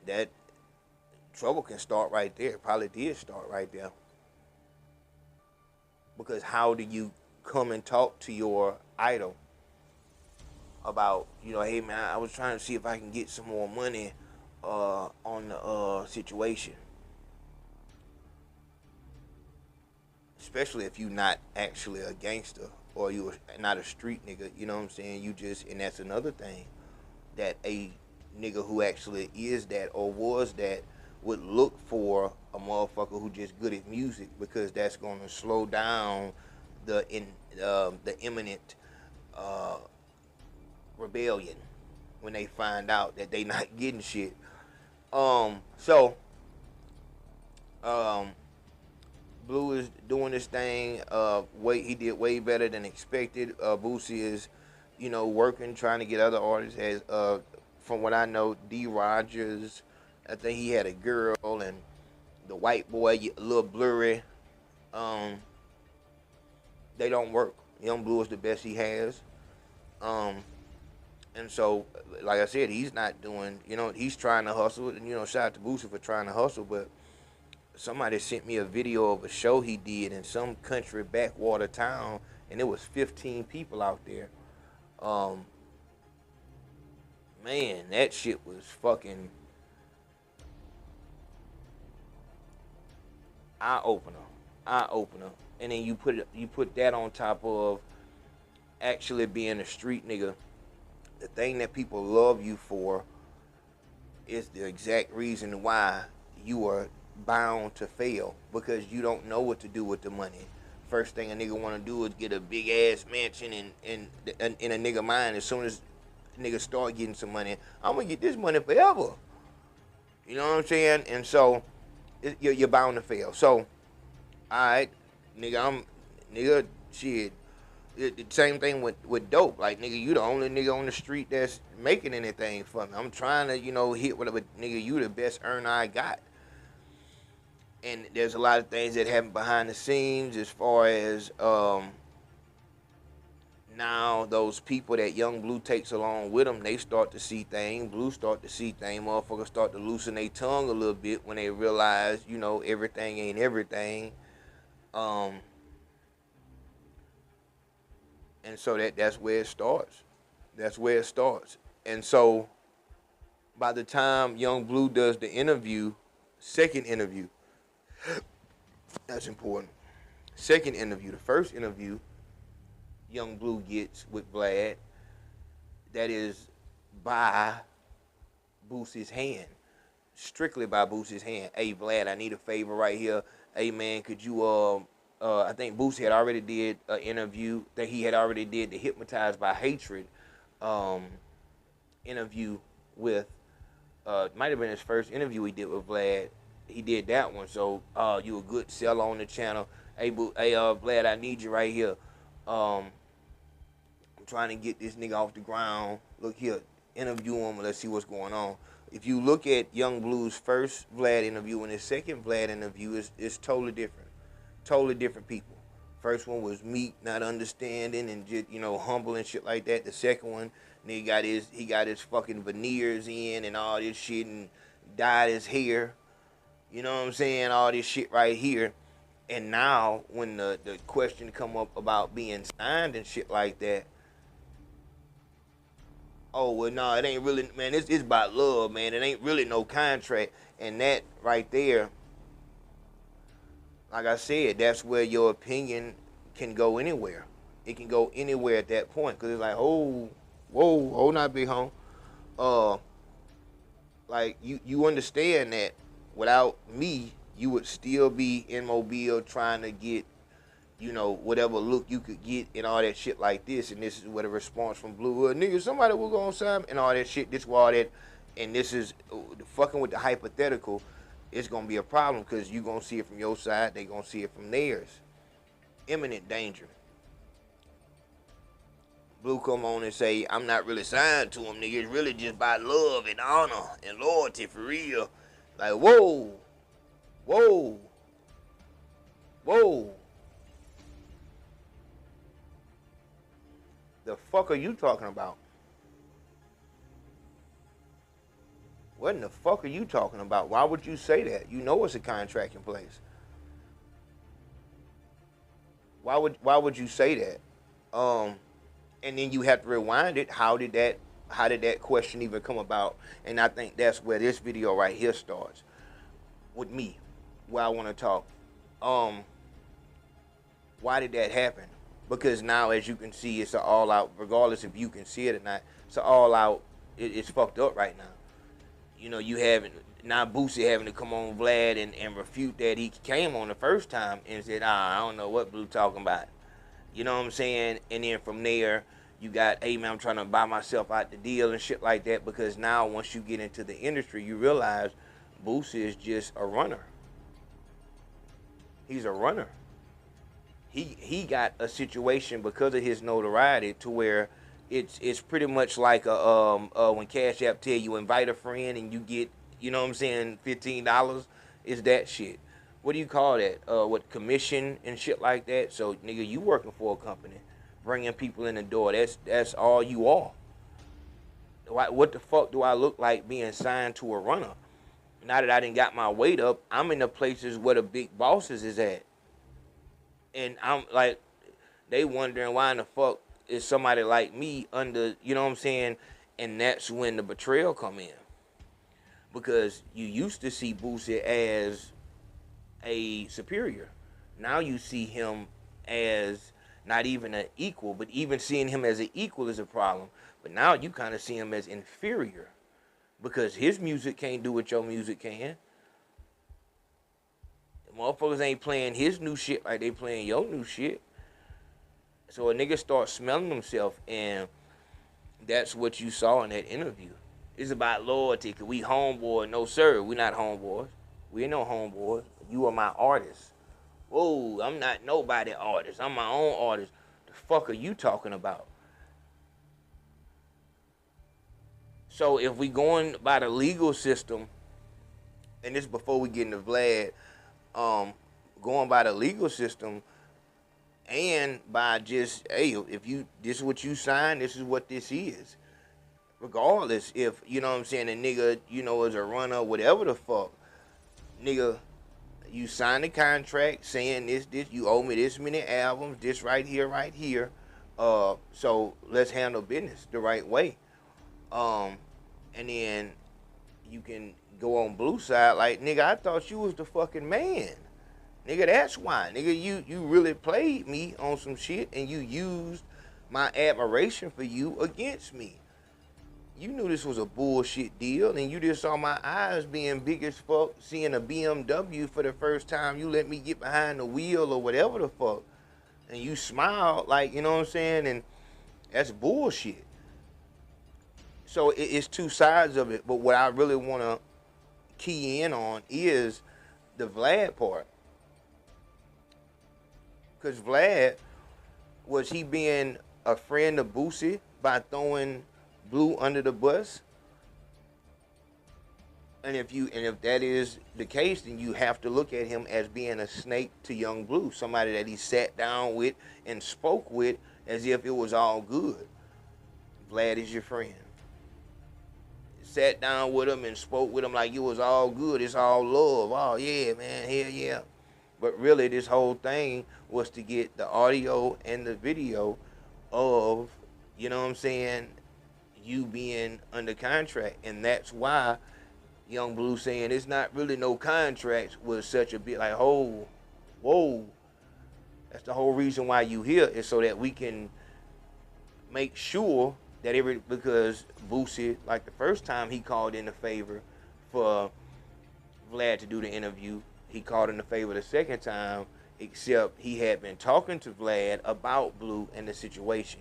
that trouble can start right there. Probably did start right there. Because how do you come and talk to your idol about, hey man, I was trying to see if I can get some more money on the situation, especially if you're not actually a gangster or you're not a street nigga. You know what I'm saying? You just, and that's another thing that a nigga who actually is that or was that would look for a motherfucker who just good at music, because that's going to slow down the imminent uh, rebellion when they find out that they not getting shit. So um, Bleu is doing this thing. He did way better than expected. Boosie is, working, trying to get other artists. As from what I know, D. Rogers, I think he had a girl, and the white boy, a little blurry. Um, they don't work. Young Bleu is the best he has. Um, and so, like I said, he's not doing. He's trying to hustle, and shout out to Boosie for trying to hustle, but somebody sent me a video of a show he did in some country backwater town, and there was 15 people out there. Um, Man, that shit was fucking eye opener, eye opener. And then you put that on top of actually being a street nigga. The thing that people love you for is the exact reason why you are bound to fail, because you don't know what to do with the money. First thing a nigga want to do is get a big ass mansion in a nigga mind. As soon as niggas start getting some money, I'm gonna get this money forever. You know what I'm saying? And so you're bound to fail. So, alright, nigga, shit. The same thing with dope. Like, nigga, you the only nigga on the street that's making anything for me. I'm trying to, hit whatever, nigga, you the best earner I got. And there's a lot of things that happen behind the scenes as far as now those people that Young Bleu takes along with them, they start to see things. Blue start to see things. Motherfuckers start to loosen their tongue a little bit when they realize, everything ain't everything. Um, and so that's where it starts. That's where it starts. And so by the time Young Bleu does the interview, second interview, that's important. Second interview, the first interview Young Bleu gets with Vlad, that is by Boosie's hand, strictly by Boosie's hand. Hey Vlad, I need a favor right here. Hey man, could you I think Boosie had already did an interview that he had already did the Hypnotized by Hatred um, interview with might have been his first interview he did with Vlad. He did that one, so you a good seller on the channel. Hey, Vlad, I need you right here. I'm trying to get this nigga off the ground. Look here, interview him and let's see what's going on. If you look at Young Blue's first Vlad interview and his second Vlad interview, is totally different. Totally different people. First one was meek, not understanding, and just humble and shit like that. The second one, nigga he got his fucking veneers in and all this shit and dyed his hair. You know what I'm saying? All this shit right here. And now when the question come up about being signed and shit like that, oh well, no, it ain't really, man. It's about love, man. It ain't really no contract, and that right there, like I said, that's where your opinion can go anywhere. It can go anywhere at that point, because it's like, oh, whoa, hold on, big home. Uh, like you understand that without me, you would still be in Mobile trying to get whatever look you could get and all that shit like this. And this is what a response from Blue was. Nigga, somebody will go on sign and all that shit, this, all that. And this is fucking with the hypothetical. It's going to be a problem because you going to see it from your side. They going to see it from theirs. Imminent danger. Blue come on and say, I'm not really signed to him, nigga. It's really just by love and honor and loyalty for real. Like, whoa. Whoa. Whoa. The fuck are you talking about? What in the fuck are you talking about? Why would you say that? You know it's a contract in place. Why would you say that? And then you have to rewind it. How did that question even come about? And I think that's where this video right here starts with me, where I want to talk. Um, why did that happen? Because now, as you can see, it's an all out. Regardless if you can see it or not, it's an all out. It's fucked up right now. You know, you having now Boosie having to come on Vlad and refute that he came on the first time and said, I don't know what Blue talking about. You know what I'm saying? And then from there, you got, hey man, I'm trying to buy myself out the deal and shit like that. Because now once you get into the industry, you realize Boosie is just a runner. He's a runner. He got a situation because of his notoriety to where it's pretty much like when Cash App tell you invite a friend and you get, you know what I'm saying, $15 is that shit. What do you call that? What, commission and shit like that? So nigga, you working for a company, bringing people in the door. That's all you are. What the fuck do I look like being signed to a runner? Now that I done got my weight up, I'm in the places where the big bosses is at. And I'm like, they wondering why in the fuck is somebody like me under, you know what I'm saying? And that's when the betrayal come in. Because you used to see Boosie as a superior. Now you see him as not even an equal, but even seeing him as an equal is a problem. But now you kind of see him as inferior. Because his music can't do what your music can. Motherfuckers ain't playing his new shit like they playing your new shit. So a nigga start smelling himself, and that's what you saw in that interview. It's about loyalty, cause we homeboy. No sir, we not homeboys. We ain't no homeboys. You are my artist. Whoa, I'm not nobody artist. I'm my own artist. The fuck are you talking about? So if we going by the legal system, and this before we get into Vlad, going by the legal system and by just, hey, if you, this is what you signed, this is what this is. Regardless if, you know what I'm saying, a nigga, you know, is a runner, whatever the fuck, nigga, you signed the contract saying this, you owe me this many albums, this right here. So let's handle business the right way. And then you can go on Blue side like, nigga, I thought you was the fucking man. Nigga, that's why. Nigga, you really played me on some shit and you used my admiration for you against me. You knew this was a bullshit deal and you just saw my eyes being big as fuck, seeing a BMW for the first time. You let me get behind the wheel or whatever the fuck. And you smiled like, you know what I'm saying? And that's bullshit. So it's two sides of it. But what I really want to key in on is the Vlad part. Because Vlad, was he being a friend of Boosie by throwing Blue under the bus? And if that is the case, then you have to look at him as being a snake to young Blue, somebody that he sat down with and spoke with as if it was all good. Vlad is your friend. Sat down with him and spoke with him like it was all good, it's all love. Oh yeah, man, hell yeah. But really this whole thing was to get the audio and the video of, you know what I'm saying, you being under contract. And that's why Young Blue saying it's not really no contracts was such a bit like, oh, whoa. That's the whole reason why you here, is so that we can make sure that because Boosie, like the first time he called in a favor for Vlad to do the interview, he called in a favor the second time, except he had been talking to Vlad about Blue and the situation.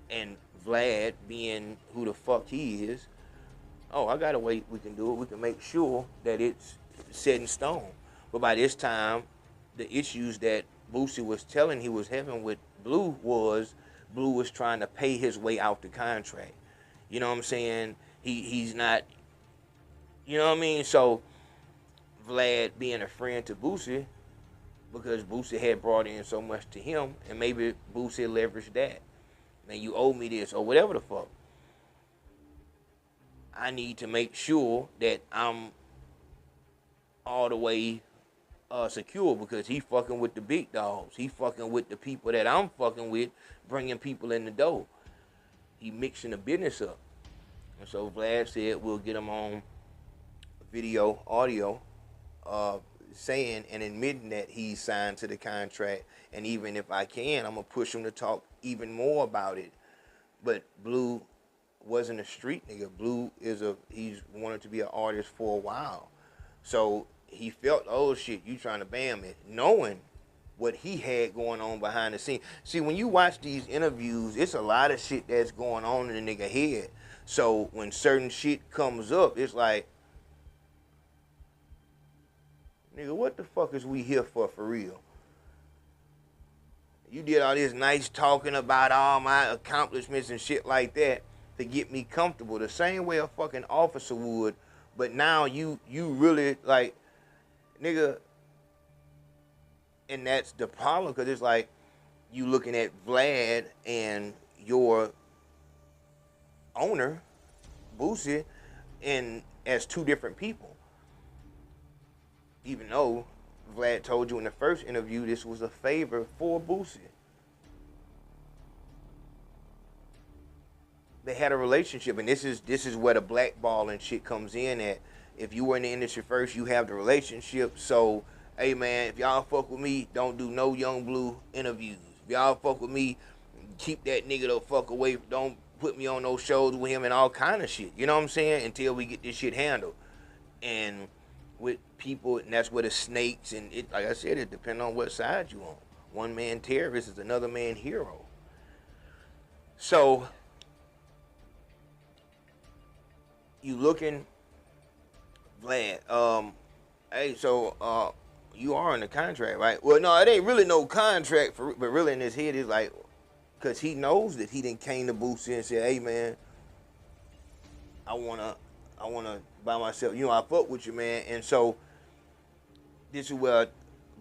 And Vlad, being who the fuck he is, oh, I got a way we can do it. We can make sure that it's set in stone. But by this time, the issues that Boosie was telling he was having with Blue was Blue was trying to pay his way out the contract. You know what I'm saying? He's not, you know what I mean? So Vlad being a friend to Boosie, because Boosie had brought in so much to him, and maybe Boosie leveraged that. Man, you owe me this, or whatever the fuck. I need to make sure that I'm all the way secure, because he fucking with the big dogs. He fucking with the people that I'm fucking with, bringing people in the door. He mixing the business up. And so Vlad said we'll get him on video, audio, uh, saying and admitting that he's signed to the contract. And even if I can, I'm gonna push him to talk even more about it. But Bleu wasn't a street nigga. Bleu he's wanted to be an artist for a while. So he felt, oh shit, you trying to ban me, knowing what he had going on behind the scene. See, when you watch these interviews, it's a lot of shit that's going on in the nigga head. So when certain shit comes up, it's like, nigga, what the fuck is we here for real? You did all this nice talking about all my accomplishments and shit like that to get me comfortable, the same way a fucking officer would. But now you really, like, nigga, and that's the problem, because it's like you looking at Vlad and your owner, Boosie, and as two different people. Even though Vlad told you in the first interview this was a favor for Boosie. They had a relationship, and this is where the blackballing shit comes in at. If you were in the industry first, you have the relationship. So, hey man, if y'all fuck with me, don't do no Young Bleu interviews. If y'all fuck with me, keep that nigga the fuck away. Don't put me on those shows with him and all kind of shit. You know what I'm saying? Until we get this shit handled. And with people, and that's where the snakes, and it, like I said, it depends on what side you on. One man terrorist is another man hero. So you looking, Vlad, hey, so you are in the contract, right? Well, no, it ain't really no contract, but really in his head is like, because he knows that he didn't came to Boosie and said, hey man, I wanna by myself. You know, I fuck with you, man. And so this is where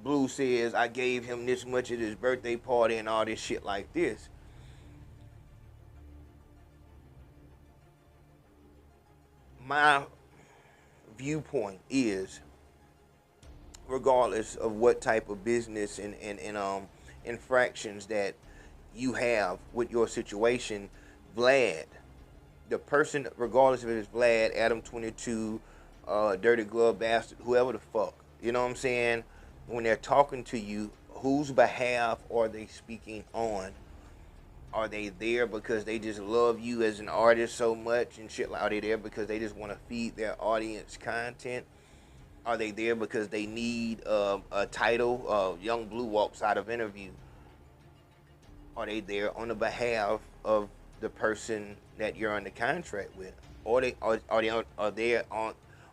Bleu says I gave him this much at his birthday party and all this shit like this. My viewpoint is, regardless of what type of business and infractions that you have with your situation, Vlad, the person, regardless if it's Vlad, Adam 22, Dirty Glove Bastard, whoever the fuck, you know what I'm saying? When they're talking to you, whose behalf are they speaking on? Are they there because they just love you as an artist so much and shit? Are they there because they just want to feed their audience content? Are they there because they need a title? Young Bleu walks out of interview. Are they there on the behalf of the person that you're under contract with? Or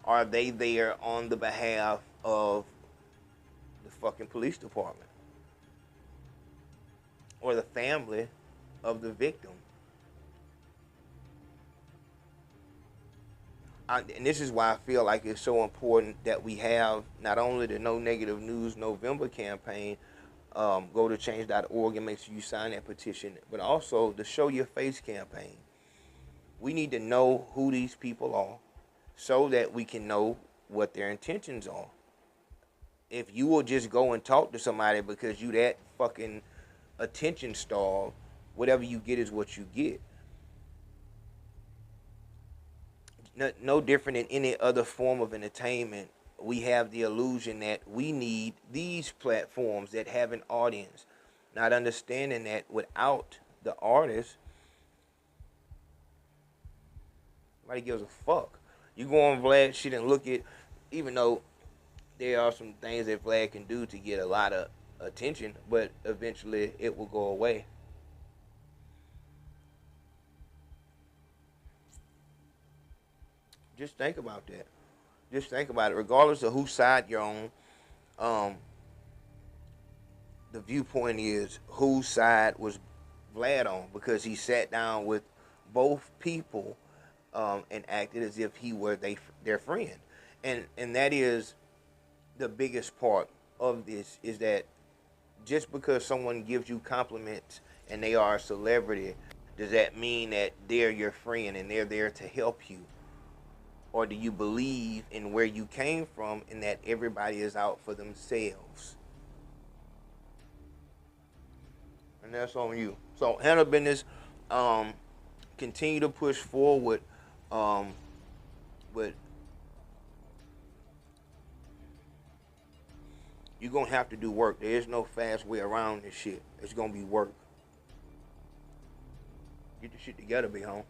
are they there on the behalf of the fucking police department or the family of the victim? And this is why I feel like it's so important that we have not only the No Negative News November campaign, go to change.org and make sure you sign that petition, but also the Show Your Face campaign. We need to know who these people are so that we can know what their intentions are. If you will just go and talk to somebody because you that fucking attention starved, whatever you get is what you get. No different than any other form of entertainment. We have the illusion that we need these platforms that have an audience, not understanding that without the artist, nobody gives a fuck. You go on Vlad shit and look at, even though there are some things that Vlad can do to get a lot of attention, but eventually it will go away. Just think about that. Just think about it. Regardless of whose side you're on, the viewpoint is whose side was Vlad on, because he sat down with both people and acted as if he were their friend. And that is the biggest part of this, is that just because someone gives you compliments and they are a celebrity, does that mean that they're your friend and they're there to help you? or do you believe in where you came from and that everybody is out for themselves? And that's on you. So handle business. Um, Continue to push forward. Um, but you're gonna have to do work. There is no fast way around this shit. It's gonna be work. Get the shit together, be home.